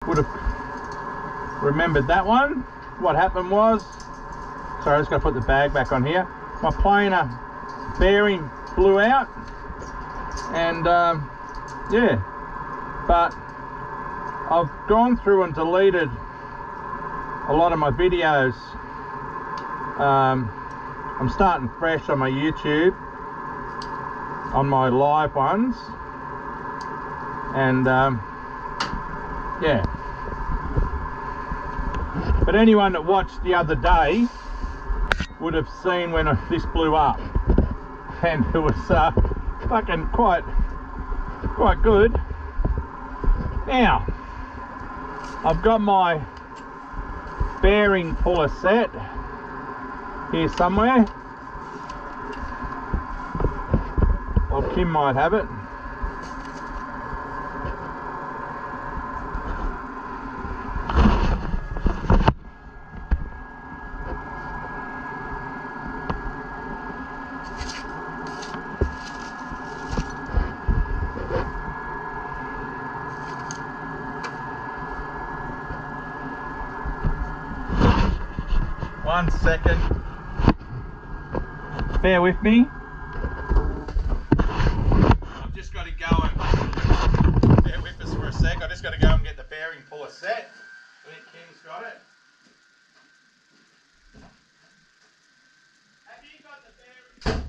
would have remembered that one. What happened was, sorry, I just got to put the bag back on here. My planer bearing blew out, and yeah, but I've gone through and deleted a lot of my videos. I'm starting fresh on my YouTube, on my live ones, and yeah. But anyone that watched the other day would have seen when this blew up, and it was fucking quite good. Now I've got my bearing puller set here somewhere, or Kim might have it. One second, bear with me. I've just got to go and bear with us for a sec. I just got to go and get the bearing puller set. I think Kim's got it. Have you got the bearing?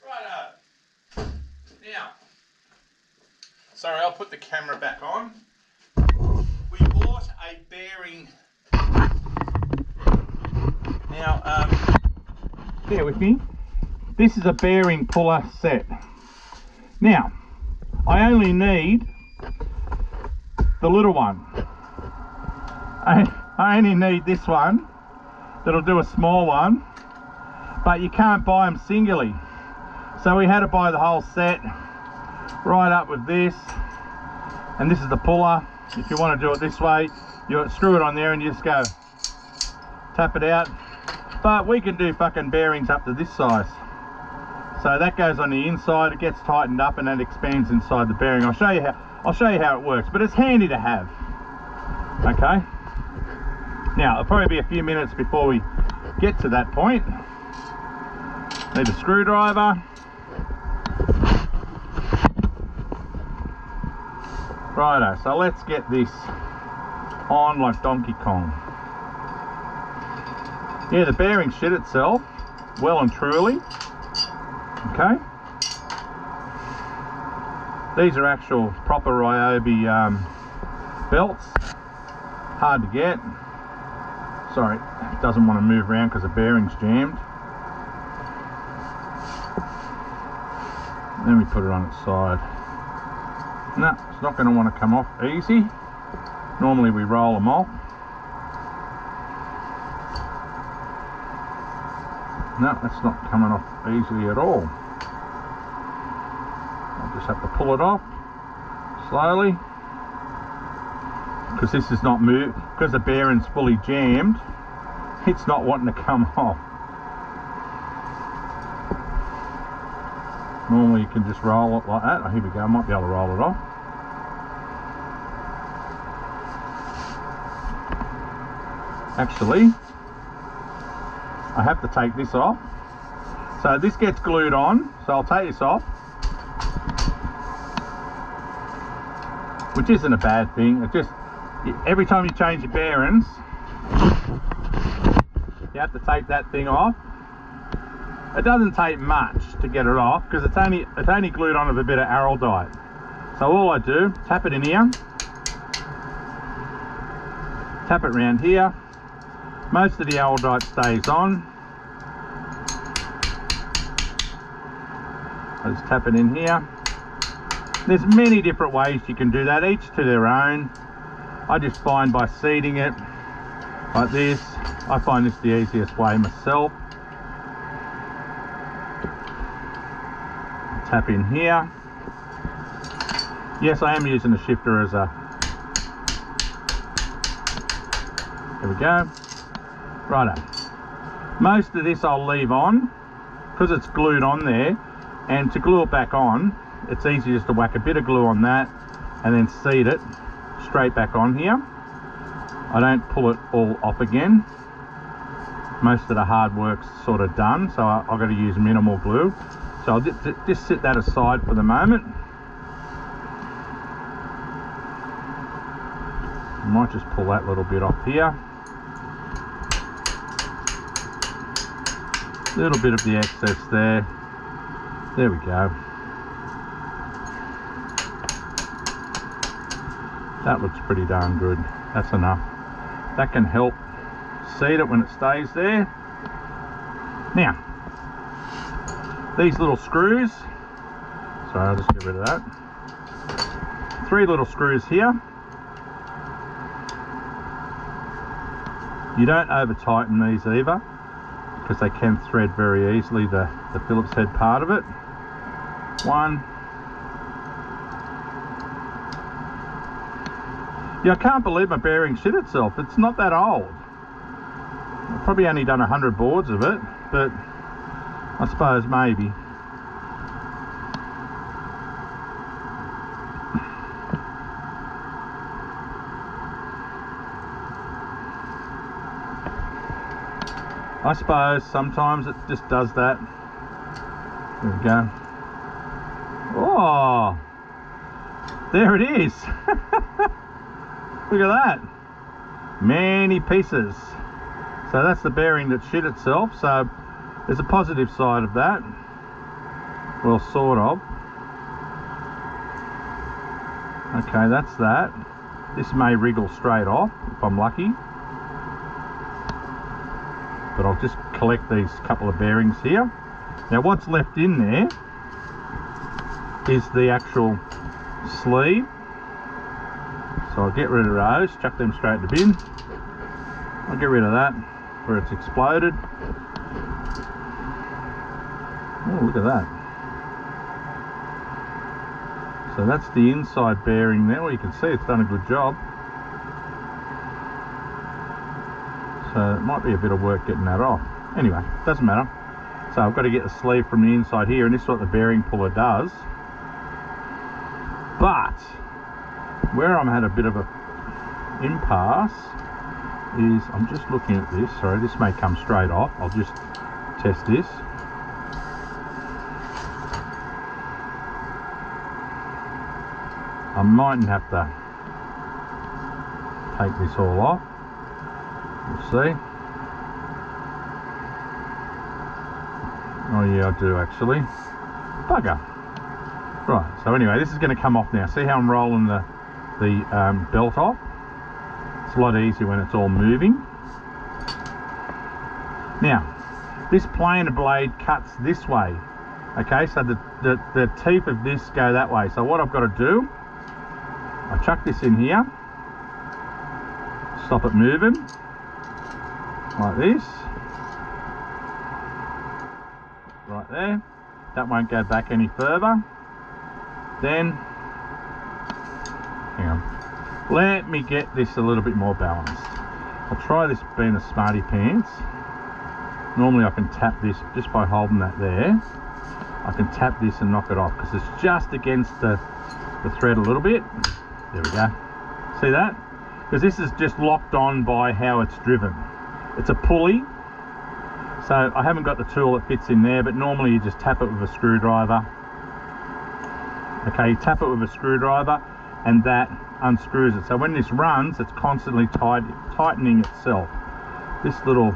Righto. Now, sorry, I'll put the camera back on. We bought a bearing. Now, bear with me. This is a bearing puller set. Now, I only need the little one. I only need this one. That'll do a small one, but you can't buy them singly. So we had to buy the whole set, right up with this, and this is the puller. If you want to do it this way, you screw it on there and you just go tap it out. But we can do fucking bearings up to this size. So that goes on the inside, it gets tightened up and that expands inside the bearing. I'll show you how it works, but it's handy to have. Okay. Now it'll probably be a few minutes before we get to that point. Need a screwdriver. Righto, so let's get this on like Donkey Kong. Yeah, the bearing shit itself, well and truly. Okay. These are actual proper Ryobi belts. Hard to get. Sorry, it doesn't want to move around because the bearing's jammed. Then we put it on its side. No, it's not going to want to come off easy. Normally we roll them off. No, that's not coming off easily at all. I'll just have to pull it off slowly, because this is not moved, because the bearing's fully jammed. It's not wanting to come off. Normally you can just roll it like that. Oh, here we go, I might be able to roll it off. Actually, I have to take this off. So this gets glued on, so I'll take this off, which isn't a bad thing. It just, every time you change your bearings, you have to take that thing off. It doesn't take much to get it off because it's only glued on with a bit of araldite. So all I do, tap it in here, tap it around here. Most of the araldite stays on. I just tap it in here. There's many different ways you can do that, each to their own. I just find by seating it like this, I find this the easiest way myself. Tap in here. Yes, I am using the shifter as a... There we go. Righto. Most of this I'll leave on because it's glued on there, and to glue it back on, it's easy just to whack a bit of glue on that and then seat it straight back on here. I don't pull it all off again. Most of the hard work's sort of done, so I've got to use minimal glue. So I'll just sit that aside for the moment. I might just pull that little bit off here. Little bit of the excess there. There we go. That looks pretty darn good. That's enough. That can help seat it when it stays there. Now, these little screws, sorry, I'll just get rid of that. 3 little screws here. You don't over tighten these either, because they can thread very easily the Phillips head part of it. 1. Yeah, I can't believe my bearing shit itself. It's not that old. I've probably only done 100 boards of it, but I suppose maybe. I suppose sometimes it just does that. There we go. Oh, there it is. Look at that. Many pieces. So that's the bearing that shit itself. So there's a positive side of that. Well, sort of. Okay, that's that. This may wriggle straight off if I'm lucky. But I'll just collect these couple of bearings here. Now what's left in there is the actual sleeve. So I'll get rid of those, chuck them straight in the bin. I'll get rid of that where it's exploded. Oh, look at that. So that's the inside bearing there. Well, you can see it's done a good job. So it might be a bit of work getting that off. Anyway, doesn't matter. So I've got to get the sleeve from the inside here, and this is what the bearing puller does. But where I'm at a bit of a impasse is, I'm just looking at this. Sorry, this may come straight off. I'll just test this. I mightn't have to take this all off. We'll see. Oh yeah, I do actually. Bugger. Right, so anyway, this is going to come off now. See how I'm rolling the belt off? It's a lot easier when it's all moving. Now, this planer blade cuts this way. Okay, so the teeth of this go that way. So what I've got to do, I chuck this in here, stop it moving, like this. Right there. That won't go back any further. Then, hang on, let me get this a little bit more balanced. I'll try this being a smarty pants. Normally I can tap this just by holding that there. I can tap this and knock it off because it's just against the thread a little bit. There we go. See that? Because this is just locked on by how it's driven. It's a pulley. So I haven't got the tool that fits in there, but normally you just tap it with a screwdriver. Okay, you tap it with a screwdriver and that unscrews it. So when this runs, it's constantly tightening itself. This little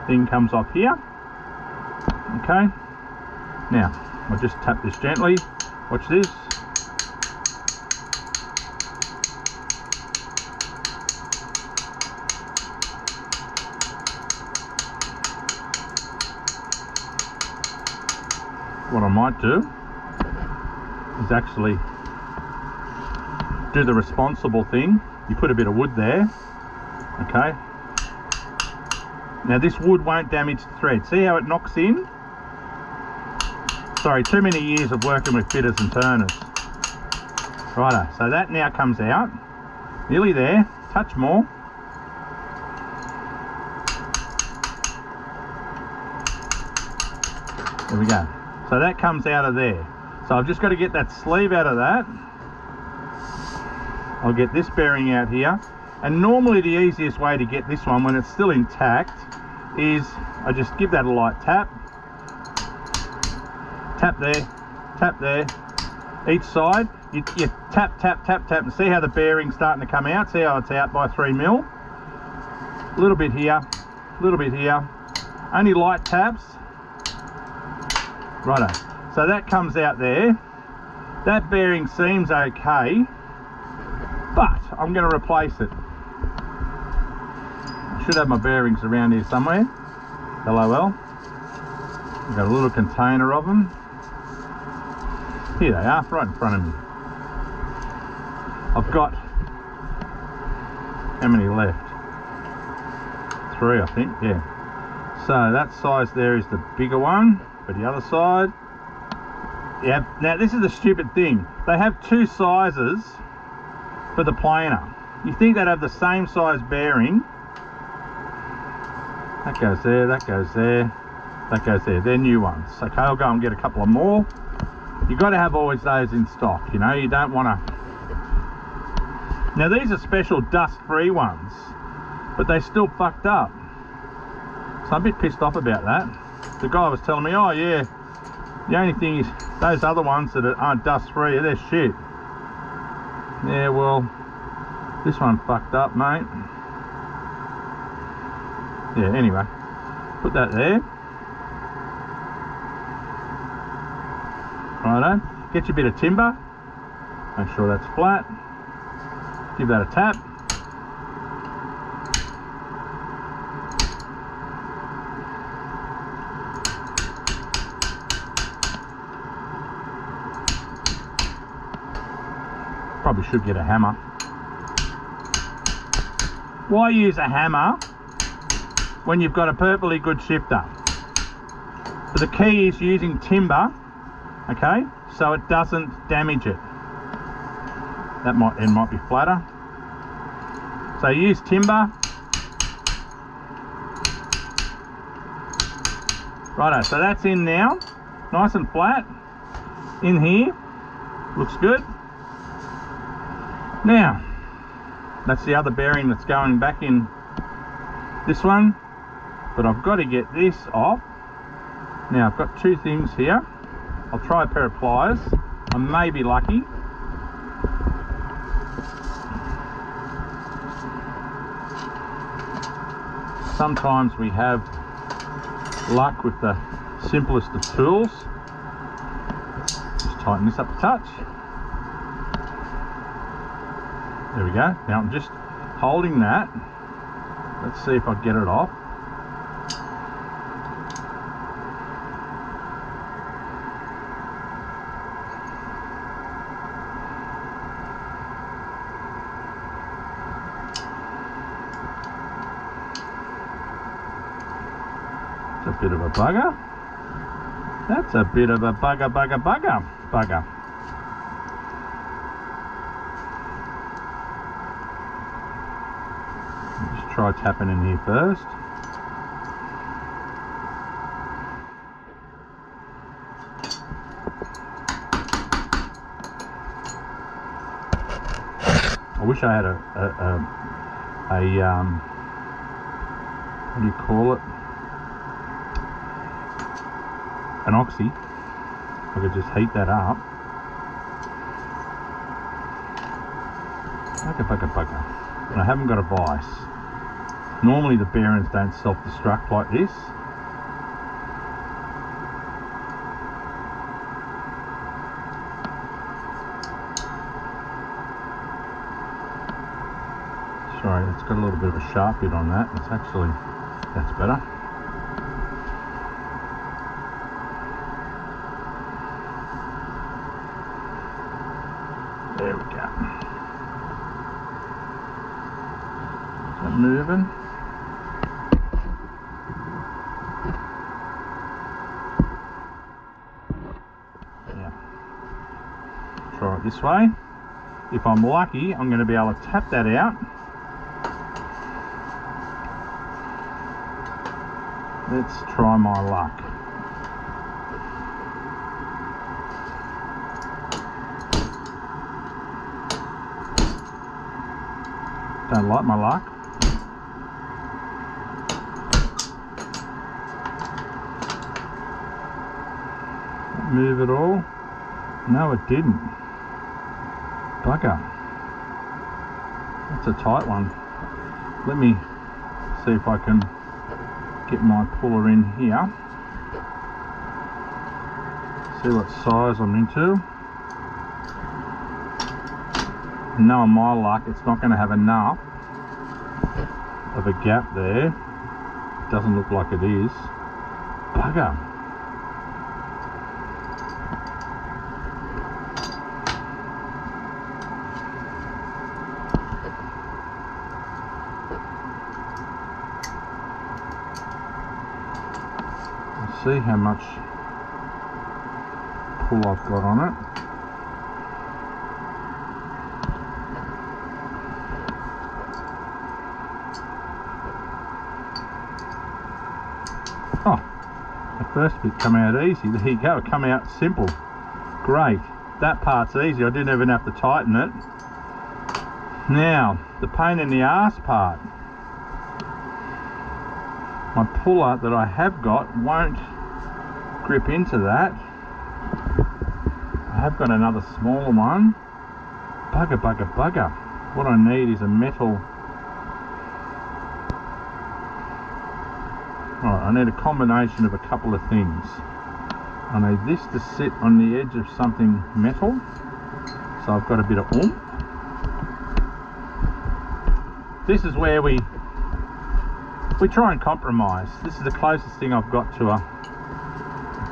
thing comes off here. Okay, now I'll just tap this gently. Watch this. What I might do is actually do the responsible thing. You put a bit of wood there, okay? Now this wood won't damage the thread. See how it knocks in? Sorry, too many years of working with fitters and turners. Righto, so that now comes out. Nearly there, touch more. There we go. So that comes out of there. So I've just got to get that sleeve out of that. I'll get this bearing out here. And normally the easiest way to get this one when it's still intact is I just give that a light tap. Tap there, each side. You tap, tap, tap, tap, and see how the bearing's starting to come out. See how it's out by 3 mil. A little bit here, a little bit here. Only light taps. Righto, so that comes out there. That bearing seems okay, but I'm going to replace it. I should have my bearings around here somewhere. LOL. I've got a little container of them. Here they are, right in front of me. I've got, how many left? 3, I think, yeah. So that size there is the bigger one. But the other side, yeah. Now this is a stupid thing. They have 2 sizes for the planer. You think they'd have the same size bearing. That goes there, that goes there, that goes there. They're new ones. Okay, I'll go and get a couple of more. You've got to have always those in stock, you know. You don't want to. Now these are special dust-free ones, but they still fucked up. So I'm a bit pissed off about that. The guy was telling me, oh yeah, the only thing is those other ones that aren't dust free, they're shit. Yeah, well, this one fucked up, mate. Yeah, anyway, put that there. Righto, get your bit of timber, make sure that's flat, give that a tap. Probably should get a hammer. Why use a hammer when you've got a perfectly good shifter? But the key is using timber, okay, so it doesn't damage it. That end might be flatter. So use timber. Righto, so that's in now, nice and flat. In here, looks good. Now, that's the other bearing that's going back in this one, but I've got to get this off. Now I've got 2 things here. I'll try a pair of pliers. I may be lucky. Sometimes we have luck with the simplest of tools. Just tighten this up a touch. There we go. Now I'm just holding that. Let's see if I get it off. It's a bit of a bugger. That's a bit of a bugger. Try tapping in here first. I wish I had a what do you call it? an oxy. I could just heat that up. Bugger. And I haven't got a vice. Normally the bearings don't self-destruct like this. Sorry, it's got a little bit of a sharp bit on that. It's actually, that's better. There we go. Is that moving? Yeah. Try it this way. If I'm lucky, I'm going to be able to tap that out. Let's try my luck. Don't like my luck. Move it all. No, it didn't. Bugger. That's a tight one. Let me see if I can get my puller in here. See what size I'm into. Knowing my luck, it's not going to have enough of a gap there. Doesn't look like it is. Bugger. Let's see how much pull I've got on it. Oh, the first bit come out easy. There you go, it come out simple. Great, that part's easy. I didn't even have to tighten it. Now, the pain in the arse part. My puller that I have got won't grip into that. I have got another smaller one. Bugger. What I need is a metal. Alright, I need a combination of a couple of things. I need this to sit on the edge of something metal, so I've got a bit of oomph. This is where we try and compromise. This is the closest thing I've got to a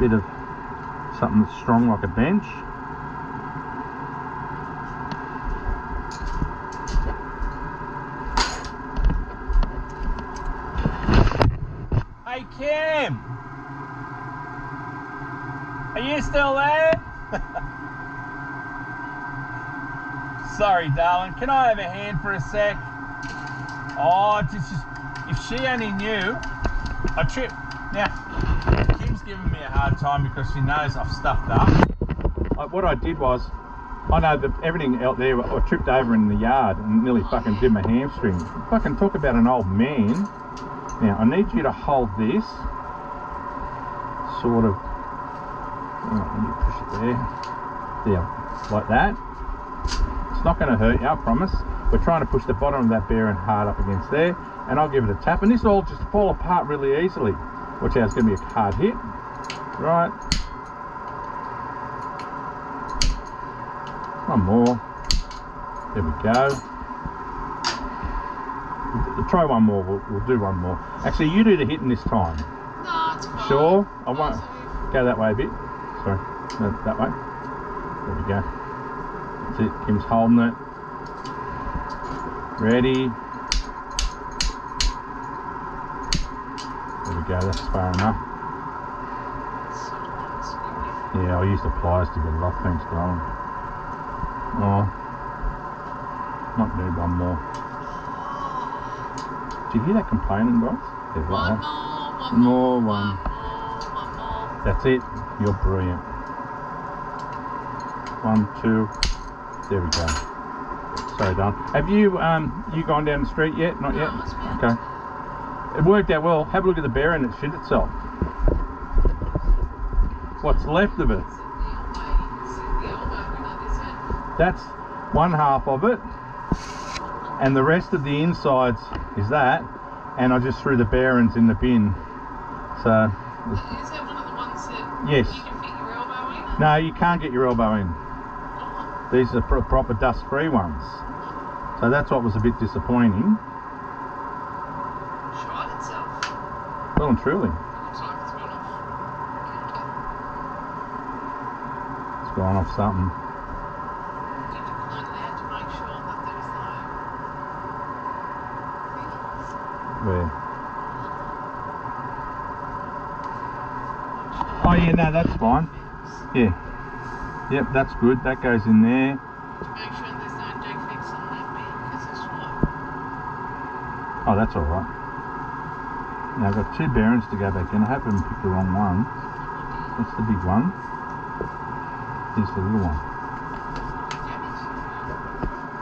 bit of something that's strong like a bench. Hey Kim! Are you still there? Sorry darling, can I have a hand for a sec? Oh, just if she only knew, I tripped. Now, Kim's giving me a hard time because she knows I've stuffed up. What I did was, I know that everything out there, I tripped over in the yard and nearly fucking did my hamstring. Fucking talk about an old man. Now, I need you to hold this, sort of, let me push it there, like that. It's not going to hurt you, I promise. We're trying to push the bottom of that bearing hard up against there, and I'll give it a tap, and this will all just fall apart really easily. Watch out, it's going to be a hard hit. Right. One more. There we go. We'll try one more, we'll do one more. Actually, you do the hitting this time. No, it's fine. Sure? I won't. Go that way a bit. Sorry, no, that way. There we go. That's it, Kim's holding it. Ready. There we go, that's far enough. Yeah, I used the pliers to get it off, thanks darling. Oh, might need one more. Did you hear that complaining, guys? There's one more. That's it. You're brilliant. 1, 2. There we go. Sorry, Don. Have you you gone down the street yet? Not yet. Okay. It worked out well. Have a look at the bearing. It shit itself. what's left of it. That's one half of it, and the rest of the insides is that, and I just threw the bearings in the bin. So is that one of the ones that yes. you can fit your elbow in? No, you can't get your elbow in. These are proper dust-free ones. So that's what was a bit disappointing. Shot itself. Well and truly. Looks like it's gone off. It's gone off something. Did you close it out to make sure that there was no... Where? Oh yeah, no, that's fine. Yeah. Yep, that's good. That goes in there. To make sure there's no defects on that bit, because it's right. Oh, that's all right. Now I've got two bearings to go back in. I hope I haven't picked the wrong one. That's the big one. Here's the little one.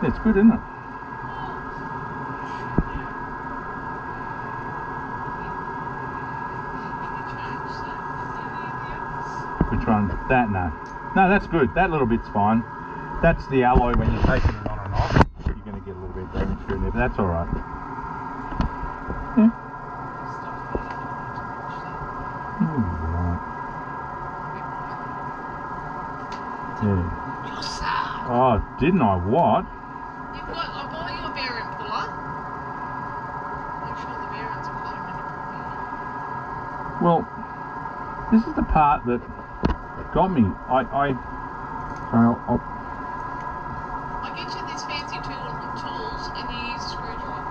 Yeah, it's good, isn't it? Which one? That? No. No, that's good. That little bit's fine. That's the alloy when you're taking it on and off. You're going to get a little bit of damage through there, but that's all right. Yeah. Yeah. Oh, didn't I? What? You've got, I bought you a bearing puller. Make sure the bearings are cut in. Well, this is the part that got me. I'll get you these fancy tools and you use a screwdriver.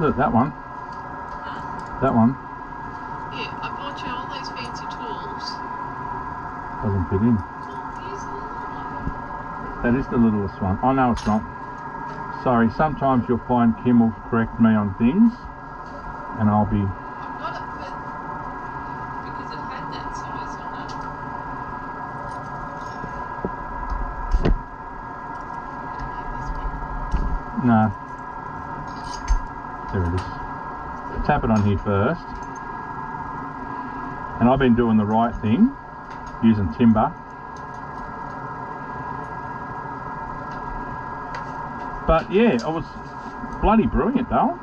look, that one. That one Yeah, I bought you all these fancy tools. doesn't fit in. Use the little one. That is the littlest one. Oh no, it's not. Sorry, sometimes you'll find Kim will correct me on things and I'll be... I've got it, but because it had that size on it. No. There it is. Tap it on here first. And I've been doing the right thing, using timber. But yeah, it was bloody brilliant, though.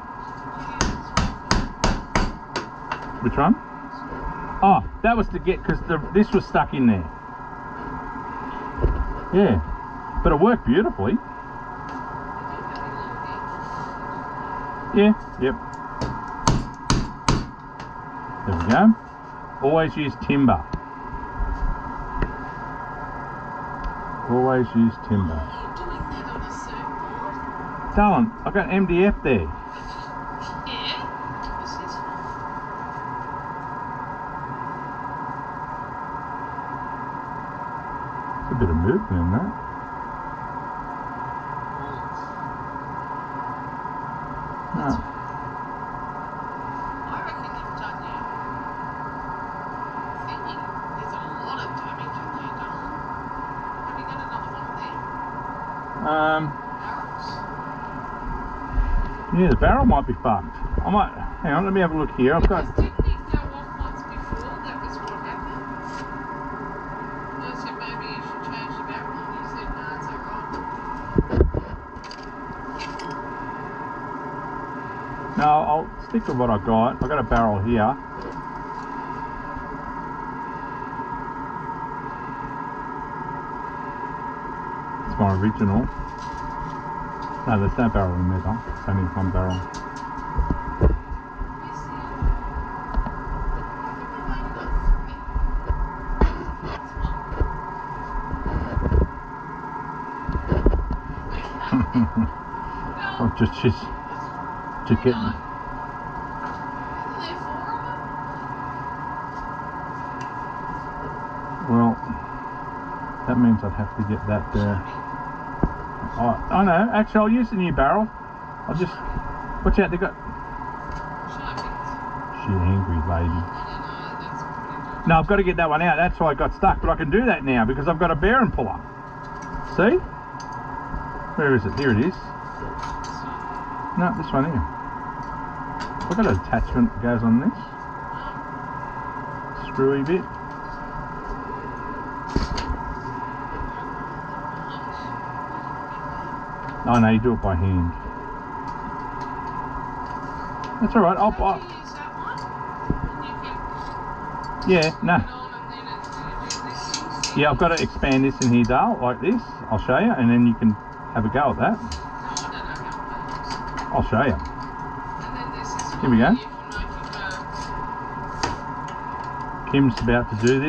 Which one? Oh, that was to get, because this was stuck in there. Yeah, but it worked beautifully. Yeah, yep. There we go. Always use timber. Always use timber. Are you doing that on a surfboard? Darling, I've got MDF there. Yeah? What's this for? There's a bit of movement in that. No. I reckon you've done your thinking. There's a lot of damage in there, darling. Have you got another one there? Barrels? Yeah, the barrel might be fucked. I might, hang on, let me have a look here. I've got, Because didn't it go off once before? That was what happened. I said maybe you should change the barrel, and you said no, it's alright. no, I'll stick with what I got. I've got a barrel here. It's my original. No, there's no barrel in there, though. It's only one barrel. I'm just getting. Well, that means I'd have to get that there. Oh, I know. Actually, I'll use the new barrel. I'll just watch out. They got. She angry lady. No, I've got to get that one out. That's why I got stuck. But I can do that now because I've got a bearing puller. See? Where is it? Here it is. No, this one here. I've got an attachment that goes on this. screwy bit. Oh no, you do it by hand. That's all right. Don't you use that one? And you can Yeah, no. put it on and then you do this thing. Yeah, I've got to expand this in here, Dale, like this. I'll show you, and then you can have a go at that. No, I don't know how it works. I'll show you. And then there's this Here we one go. here for making a Kim's about to do this.